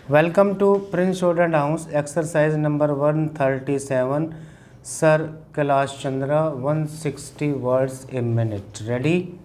Welcome to Prince Student House, exercise number 137, Sir Kailash Chandra, 160 words a minute. Ready?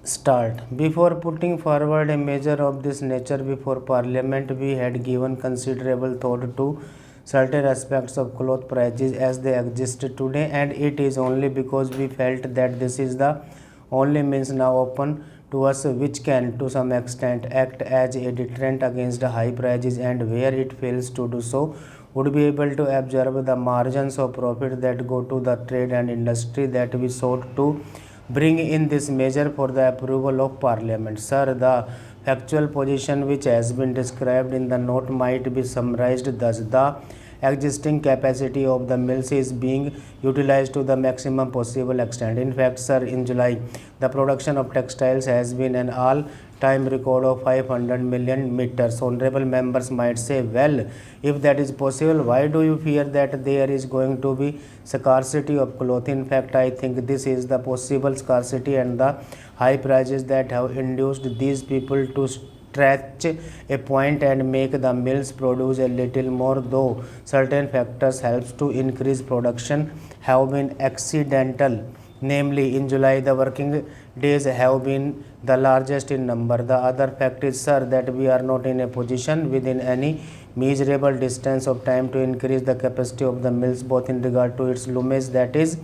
Start. Before putting forward a measure of this nature before Parliament, we had given considerable thought to certain aspects of cloth prices as they exist today, and it is only because we felt that this is the only means now open to us which can, to some extent, act as a deterrent against high prices, and where it fails to do so, would be able to absorb the margins of profit that go to the trade and industry that we sought to bring in this measure for the approval of Parliament. Sir, the factual position which has been described in the note might be summarized thus. The existing capacity of the mills is being utilized to the maximum possible extent. In fact, sir, in July, the production of textiles has been an all-time record of 500 million meters. Honorable members might say, well, if that is possible, why do you fear that there is going to be scarcity of cloth? In fact, I think this is the possible scarcity and the high prices that have induced these people to stretch a point and make the mills produce a little more, though certain factors helps to increase production have been accidental. Namely, in July, the working days have been the largest in number. The other fact is, sir, that we are not in a position within any measurable distance of time to increase the capacity of the mills, both in regard to its loomage, that is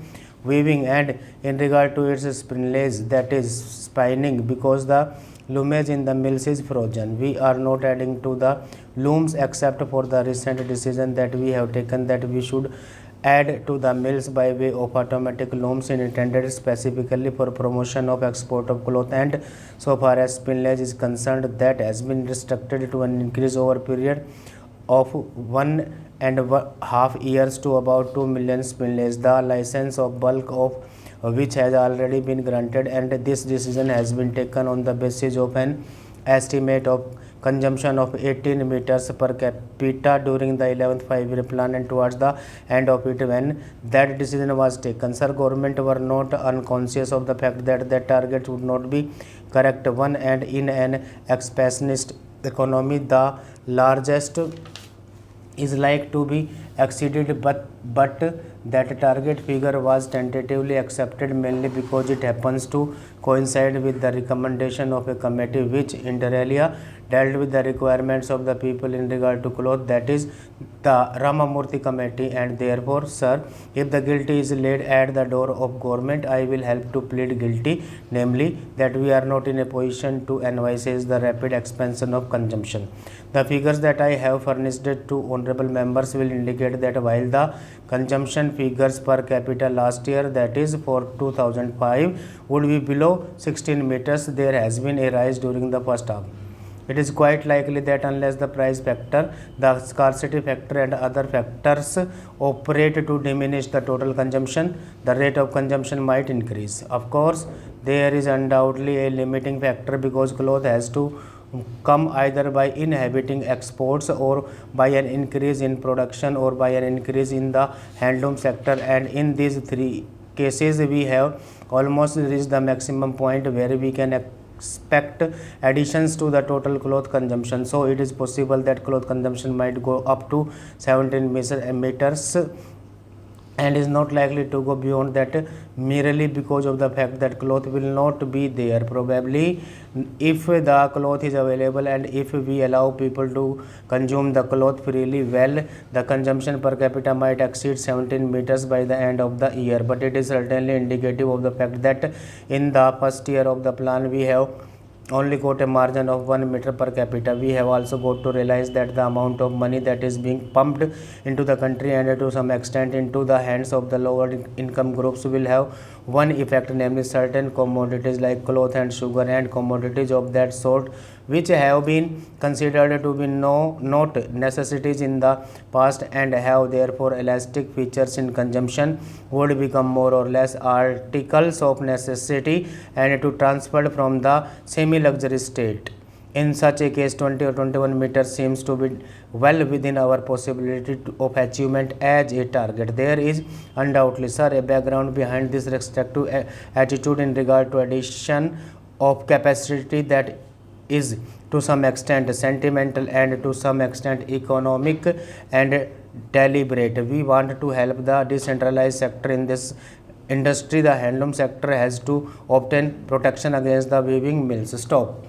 weaving, and in regard to its spinlace, that is spinning, because the loomage in the mills is frozen. We are not adding to the looms except for the recent decision that we have taken that we should add to the mills by way of automatic looms intended specifically for promotion of export of cloth, and so far as spinach is concerned, that has been restricted to an increase over period of 1.5 years to about 2 million spinach. The license of bulk of which has already been granted, and this decision has been taken on the basis of an estimate of consumption of 18 meters per capita during the 11th 5-year plan, and towards the end of it when that decision was taken, sir, government were not unconscious of the fact that that target would not be correct one, and in an expansionist economy the largest is like to be exceeded, but that target figure was tentatively accepted mainly because it happens to coincide with the recommendation of a committee which inter alia dealt with the requirements of the people in regard to cloth, that is the Ramamurthy committee. And therefore, sir, if the guilty is laid at the door of government, I will help to plead guilty, namely that we are not in a position to envisage the rapid expansion of consumption. The figures that I have furnished to honorable members will indicate that while the consumption figures per capita last year, that is for 2005, would be below 16 meters, there has been a rise during the first half. It is quite likely that unless the price factor, the scarcity factor, and other factors operate to diminish the total consumption, the rate of consumption might increase. Of course, there is undoubtedly a limiting factor because cloth has to come either by inhibiting exports or by an increase in production or by an increase in the handloom sector, and in these three cases we have almost reached the maximum point where we can expect additions to the total cloth consumption. So it is possible that cloth consumption might go up to 17 meters and is not likely to go beyond that merely because of the fact that cloth will not be there. Probably if the cloth is available and if we allow people to consume the cloth freely, well, the consumption per capita might exceed 17 meters by the end of the year. But it is certainly indicative of the fact that in the first year of the plan we have only got a margin of 1 meter per capita. We have also got to realize that the amount of money that is being pumped into the country and to some extent into the hands of the lower income groups will have one effect, namely certain commodities like cloth and sugar and commodities of that sort which have been considered to be not necessities in the past and have therefore elastic features in consumption would become more or less articles of necessity and to transfer from the semi-luxury state. In such a case, 20 or 21 meters seems to be well within our possibility of achievement as a target. There is undoubtedly, sir, a background behind this restrictive attitude in regard to addition of capacity that is to some extent sentimental and to some extent economic and deliberate. We want to help the decentralized sector in this industry. The handloom sector has to obtain protection against the weaving mills. Stop.